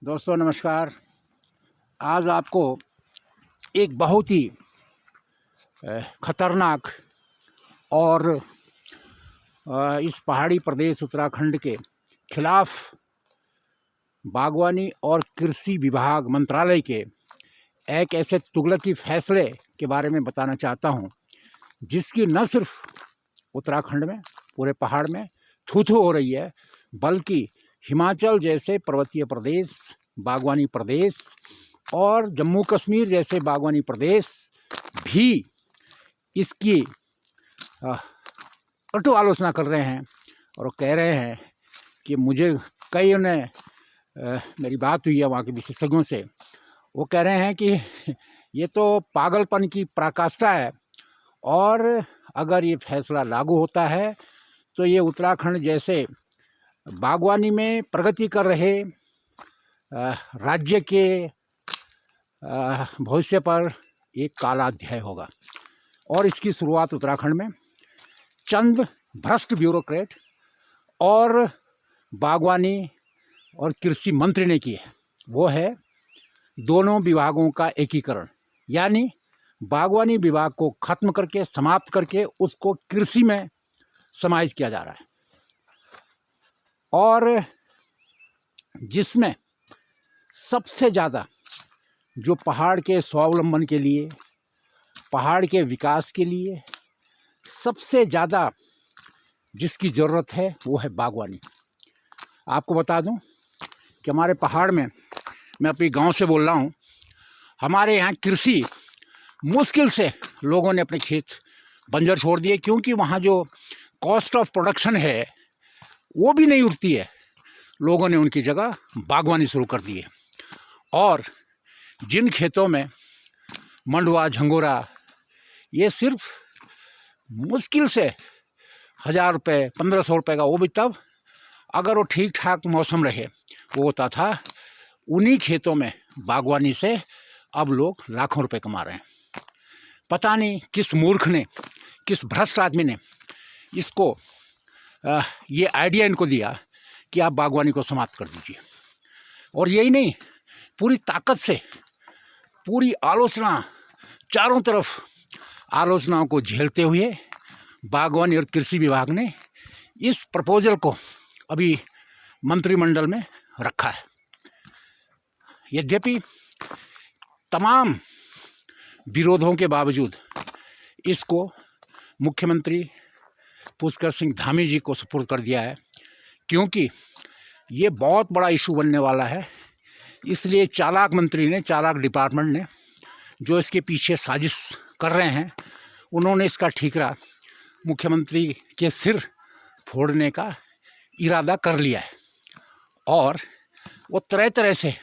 दोस्तों नमस्कार। आज आपको एक बहुत ही ख़तरनाक और इस पहाड़ी प्रदेश उत्तराखंड के खिलाफ़ बागवानी और कृषि विभाग मंत्रालय के एक ऐसे तुगलकी फैसले के बारे में बताना चाहता हूं, जिसकी न सिर्फ उत्तराखंड में पूरे पहाड़ में थू-थू हो रही है, बल्कि हिमाचल जैसे पर्वतीय प्रदेश, बागवानी प्रदेश और जम्मू कश्मीर जैसे बागवानी प्रदेश भी इसकी कटु आलोचना कर रहे हैं और कह रहे हैं कि मुझे कई ने मेरी बात हुई है वहाँ के विशेषज्ञों से। वो कह रहे हैं कि ये तो पागलपन की पराकाष्ठा है और अगर ये फैसला लागू होता है तो ये उत्तराखंड जैसे बागवानी में प्रगति कर रहे राज्य के भविष्य पर एक काला अध्याय होगा। और इसकी शुरुआत उत्तराखंड में चंद भ्रष्ट ब्यूरोक्रेट और बागवानी और कृषि मंत्री ने की है। वो है दोनों विभागों का एकीकरण, यानी बागवानी विभाग को ख़त्म करके, समाप्त करके उसको कृषि में समाहित किया जा रहा है। और जिसमें सबसे ज़्यादा जो पहाड़ के स्वावलंबन के लिए, पहाड़ के विकास के लिए सबसे ज़्यादा जिसकी ज़रूरत है वो है बागवानी। आपको बता दूं कि हमारे पहाड़ में, मैं अपने गांव से बोल रहा हूं, हमारे यहाँ कृषि मुश्किल से लोगों ने अपने खेत बंजर छोड़ दिए, क्योंकि वहाँ जो कॉस्ट ऑफ प्रोडक्शन है वो भी नहीं उठती है। लोगों ने उनकी जगह बागवानी शुरू कर दी है। और जिन खेतों में मंडवा, झंगोरा, ये सिर्फ मुश्किल से 1000 रुपये, 1500 रुपये का, वो भी तब अगर वो ठीक ठाक मौसम रहे, वो होता था। उन्हीं खेतों में बागवानी से अब लोग लाखों रुपए कमा रहे हैं। पता नहीं किस मूर्ख ने, किस भ्रष्ट आदमी ने इसको ये आइडिया इनको दिया कि आप बागवानी को समाप्त कर दीजिए। और यही नहीं, पूरी ताकत से पूरी आलोचना, चारों तरफ आलोचनाओं को झेलते हुए बागवानी और कृषि विभाग ने इस प्रपोजल को अभी मंत्रिमंडल में रखा है। यद्यपि तमाम विरोधों के बावजूद इसको मुख्यमंत्री पुष्कर सिंह धामी जी को सुपुर्द कर दिया है, क्योंकि ये बहुत बड़ा इशू बनने वाला है। इसलिए चालाक मंत्री ने, चालाक डिपार्टमेंट ने, जो इसके पीछे साजिश कर रहे हैं, उन्होंने इसका ठीकरा मुख्यमंत्री के सिर फोड़ने का इरादा कर लिया है। और वो तरह तरह से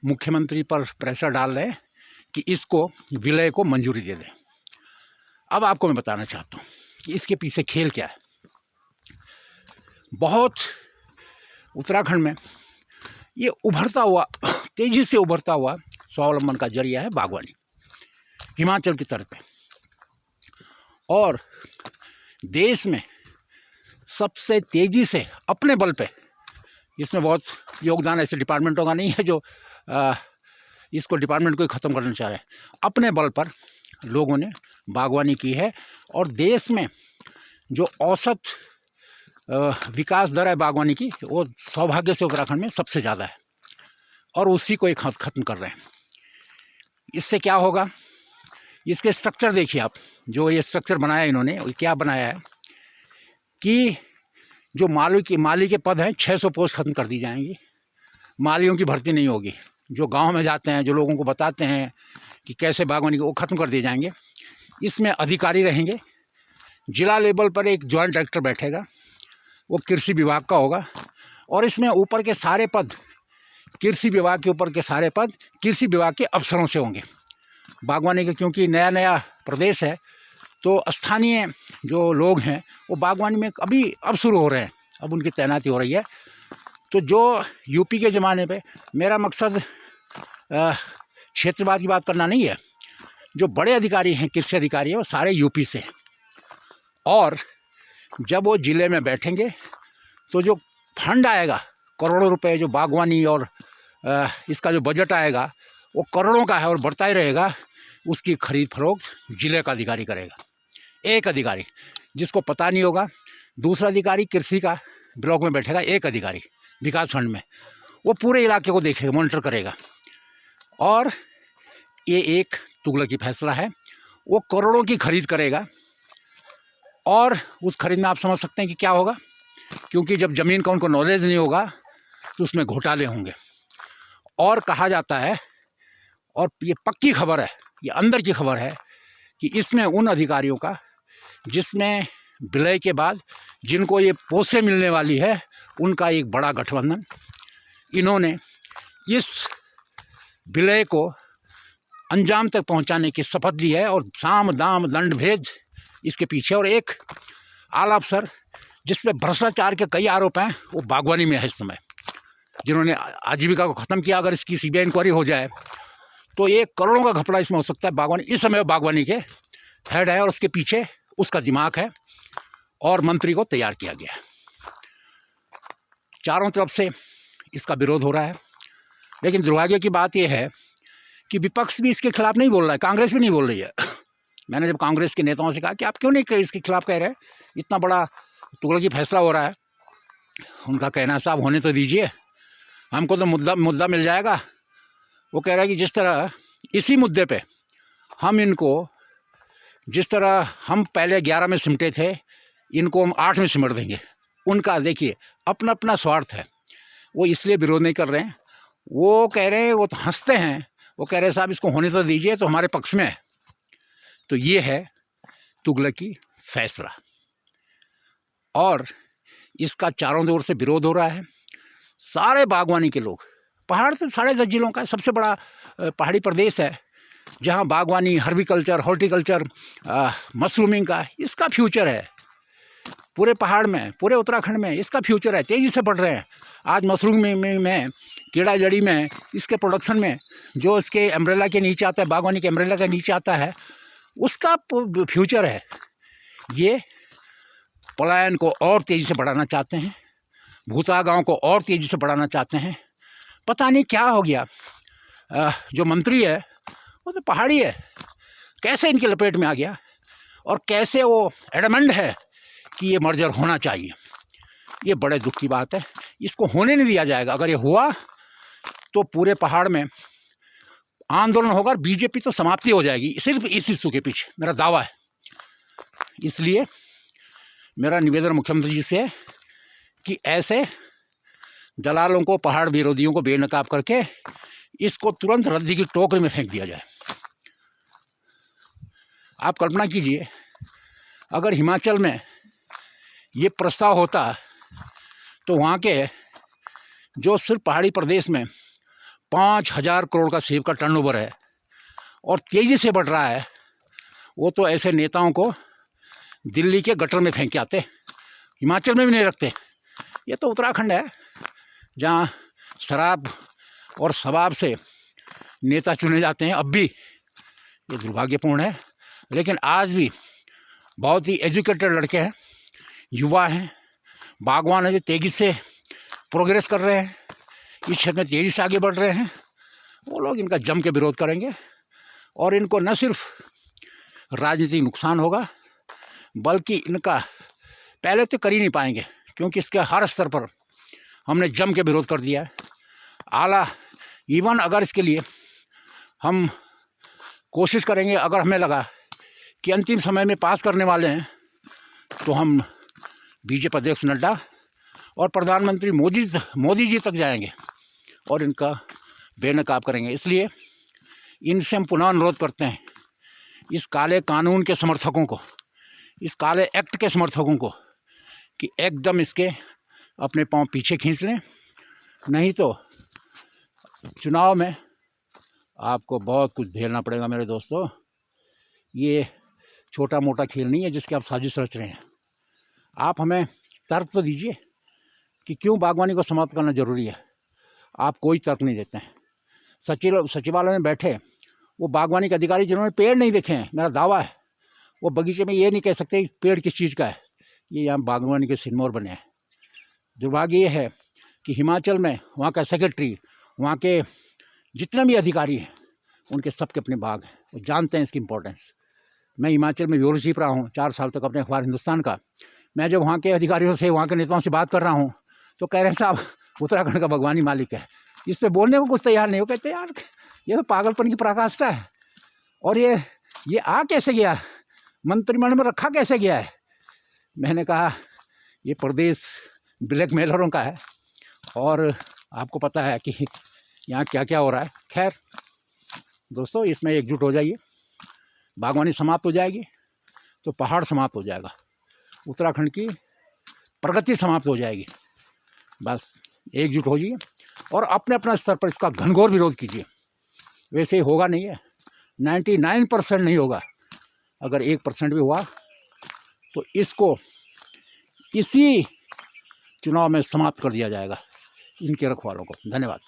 मुख्यमंत्री पर प्रेशर डाल रहे हैं कि इसको, विलय को मंजूरी दे दें। अब आपको मैं बताना चाहता हूँ कि इसके पीछे खेल क्या है। बहुत उत्तराखंड में ये उभरता हुआ, तेज़ी से उभरता हुआ स्वावलंबन का जरिया है बागवानी, हिमाचल की तरफ पे। और देश में सबसे तेज़ी से अपने बल पे, इसमें बहुत योगदान ऐसे डिपार्टमेंटों का नहीं है जो इसको डिपार्टमेंट को ही ख़त्म करना चाह रहे हैं, अपने बल पर लोगों ने बागवानी की है। और देश में जो औसत विकास दर है बागवानी की, वो सौभाग्य से उत्तराखंड में सबसे ज़्यादा है। और उसी को एक ख़त्म कर रहे हैं। इससे क्या होगा, इसके स्ट्रक्चर देखिए आप। जो ये स्ट्रक्चर बनाया इन्होंने, क्या बनाया है कि जो माली के पद हैं, 600 पोस्ट ख़त्म कर दी जाएंगी। मालियों की भर्ती नहीं होगी। जो गांव में जाते हैं, जो लोगों को बताते हैं कि कैसे बागवानी, वो ख़त्म कर दिए जाएंगे। इसमें अधिकारी रहेंगे। जिला लेवल पर एक जॉइंट डायरेक्टर बैठेगा, वो कृषि विभाग का होगा। और इसमें ऊपर के सारे पद, कृषि विभाग के ऊपर के सारे पद कृषि विभाग के अफसरों से होंगे बागवानी के। क्योंकि नया नया प्रदेश है, तो स्थानीय जो लोग हैं वो बागवानी में अब शुरू हो रहे हैं, अब उनकी तैनाती हो रही है। तो जो यूपी के ज़माने पे, मेरा मकसद क्षेत्रवाद की बात करना नहीं है, जो बड़े अधिकारी हैं, कृषि अधिकारी हैं, वो सारे यूपी से हैं। और जब वो ज़िले में बैठेंगे तो जो फंड आएगा, करोड़ों रुपए, जो बागवानी और इसका जो बजट आएगा वो करोड़ों का है और बढ़ता ही रहेगा। उसकी खरीद फरोख्त जिले का अधिकारी करेगा, एक अधिकारी जिसको पता नहीं होगा। दूसरा अधिकारी कृषि का ब्लॉक में बैठेगा, एक अधिकारी विकास खंड में, वो पूरे इलाके को देखेगा, मॉनिटर करेगा। और ये एक तुगलकी फैसला है, वो करोड़ों की खरीद करेगा। और उस खरीद में आप समझ सकते हैं कि क्या होगा, क्योंकि जब ज़मीन का उनको नॉलेज नहीं होगा तो उसमें घोटाले होंगे। और कहा जाता है, और ये पक्की खबर है, ये अंदर की खबर है, कि इसमें उन अधिकारियों का जिसमें विलय के बाद जिनको ये पोस्टें मिलने वाली है, उनका एक बड़ा गठबंधन, इन्होंने इस विलय को अंजाम तक पहुंचाने की शपथ ली है। और साम दाम दंड भेद इसके पीछे। और एक आला अफसर जिसपे भ्रष्टाचार के कई आरोप हैं, वो बागवानी में है इस समय, जिन्होंने आजीविका को ख़त्म किया। अगर इसकी सीबीआई इंक्वायरी हो जाए तो ये करोड़ों का घपला इसमें हो सकता है। बागवानी इस समय बागवानी के हेड है और उसके पीछे उसका दिमाग है, और मंत्री को तैयार किया गया है। चारों तरफ से इसका विरोध हो रहा है। लेकिन दुर्भाग्य की बात यह है कि विपक्ष भी इसके खिलाफ नहीं बोल रहा है, कांग्रेस भी नहीं बोल रही है। मैंने जब कांग्रेस के नेताओं से कहा कि आप क्यों नहीं इसके खिलाफ कह रहे हैं, इतना बड़ा तुगलकी फैसला हो रहा है, उनका कहना है साहब होने तो दीजिए, हमको तो मुद्दा मिल जाएगा। वो कह रहा है कि जिस तरह इसी मुद्दे पे हम इनको, जिस तरह हम पहले 11 में सिमटे थे, इनको हम 8 में सिमट देंगे। उनका देखिए अपना अपना स्वार्थ है, वो इसलिए विरोध नहीं कर रहे हैं। वो कह रहे हैं, वो तो हंसते हैं, वो कह रहे हैं साहब इसको होने तो दीजिए, तो हमारे पक्ष में है। तो ये है तुगलकी फैसला, और इसका चारों ओर से विरोध हो रहा है। सारे बागवानी के लोग, पहाड़ तो 10.5 जिलों का सबसे बड़ा पहाड़ी प्रदेश है, जहाँ बागवानी, हर्बिकल्चर, हॉर्टिकल्चर, मशरूमिंग का इसका फ्यूचर है। पूरे पहाड़ में, पूरे उत्तराखंड में इसका फ्यूचर है, तेज़ी से बढ़ रहे हैं। आज मशरूम में कीड़ा जड़ी में, इसके प्रोडक्शन में, जो इसके एम्ब्रेला के नीचे आता है, बागवानी के एम्ब्रेला के नीचे आता है, उसका फ्यूचर है। ये पलायन को और तेज़ी से बढ़ाना चाहते हैं, भूता गांव को और तेज़ी से बढ़ाना चाहते हैं। पता नहीं क्या हो गया, जो मंत्री है वो तो पहाड़ी है, कैसे इनकी लपेट में आ गया, और कैसे वो एडमंड है कि ये मर्जर होना चाहिए। ये बड़े दुख की बात है, इसको होने नहीं दिया जाएगा। अगर ये हुआ तो पूरे पहाड़ में आंदोलन होगा और बीजेपी तो समाप्ति हो जाएगी, सिर्फ इस इशू के पीछे, मेरा दावा है। इसलिए मेरा निवेदन मुख्यमंत्री जी से है कि ऐसे दलालों को, पहाड़ विरोधियों को बेनकाब करके इसको तुरंत रद्दी की टोकरी में फेंक दिया जाए। आप कल्पना कीजिए, अगर हिमाचल में ये प्रस्ताव होता तो वहाँ के जो सिर्फ पहाड़ी प्रदेश में 5,000 करोड़ का सेब का टर्नओवर है और तेज़ी से बढ़ रहा है, वो तो ऐसे नेताओं को दिल्ली के गटर में फेंक के आते, हिमाचल में भी नहीं रखते। ये तो उत्तराखंड है जहाँ शराब और शबाब से नेता चुने जाते हैं। अब भी ये दुर्भाग्यपूर्ण है, लेकिन आज भी बहुत ही एजुकेटेड लड़के हैं, युवा हैं, बागवान हैं, जो तेज़ी से प्रोग्रेस कर रहे हैं, इस क्षेत्र में तेज़ी से आगे बढ़ रहे हैं। वो लोग इनका जम के विरोध करेंगे, और इनको न सिर्फ राजनीतिक नुकसान होगा, बल्कि इनका पहले तो कर ही नहीं पाएंगे, क्योंकि इसके हर स्तर पर हमने जम के विरोध कर दिया है। आला इवन अगर इसके लिए हम कोशिश करेंगे, अगर हमें लगा कि अंतिम समय में पास करने वाले हैं, तो हम बीजेपी अध्यक्ष नड्डा और प्रधानमंत्री मोदी जी तक जाएंगे और इनका बेनकाब करेंगे। इसलिए इनसे हम पुनः अनुरोध करते हैं, इस काले कानून के समर्थकों को, इस काले एक्ट के समर्थकों को, कि एकदम इसके अपने पांव पीछे खींच लें, नहीं तो चुनाव में आपको बहुत कुछ झेलना पड़ेगा मेरे दोस्तों। ये छोटा मोटा खेल नहीं है जिसकी आप साजिश रच रहे हैं। आप हमें तर्क तो दीजिए कि क्यों बागवानी को समाप्त करना ज़रूरी है। आप कोई तर्क नहीं देते हैं। सचिवालय में बैठे वो बागवानी के अधिकारी जिन्होंने पेड़ नहीं देखे हैं, मेरा दावा है वो बगीचे में ये नहीं कह सकते पेड़ किस चीज़ का है, ये यहाँ बागवानी के सिरमौर बने हैं। दुर्भाग्य ये है कि हिमाचल में वहाँ का सेक्रेटरी वहाँ के जितने भी अधिकारी हैं उनके सबके अपने बाग हैं, वो जानते हैं इसकी इम्पोर्टेंस। मैं हिमाचल में ब्यूरो चीफ रहा हूँ 4 साल तक अपने अखबार हिंदुस्तान का। मैं जब वहाँ के अधिकारियों से, वहाँ के नेताओं से बात कर रहा हूँ तो कह रहे हैं साहब उत्तराखंड का भगवान ही मालिक है, इस पर बोलने को कुछ तैयार नहीं हो। कहते यार ये तो पागलपन की पराकाष्ठा है, और ये आ कैसे गया, मंत्रिमंडल में रखा कैसे गया है। मैंने कहा ये प्रदेश ब्लैकमेलरों का है, और आपको पता है कि यहाँ क्या क्या हो रहा है। खैर दोस्तों, इसमें एकजुट हो जाइए, बागवानी समाप्त हो जाएगी तो पहाड़ समाप्त हो जाएगा, उत्तराखंड की प्रगति समाप्त हो जाएगी। बस एकजुट हो जाइए और अपने अपने स्तर पर इसका घनघोर विरोध कीजिए। वैसे होगा नहीं है, 99% नहीं होगा, अगर 1% भी हुआ तो इसको इसी चुनाव में समाप्त कर दिया जाएगा, इनके रखवालों को। धन्यवाद।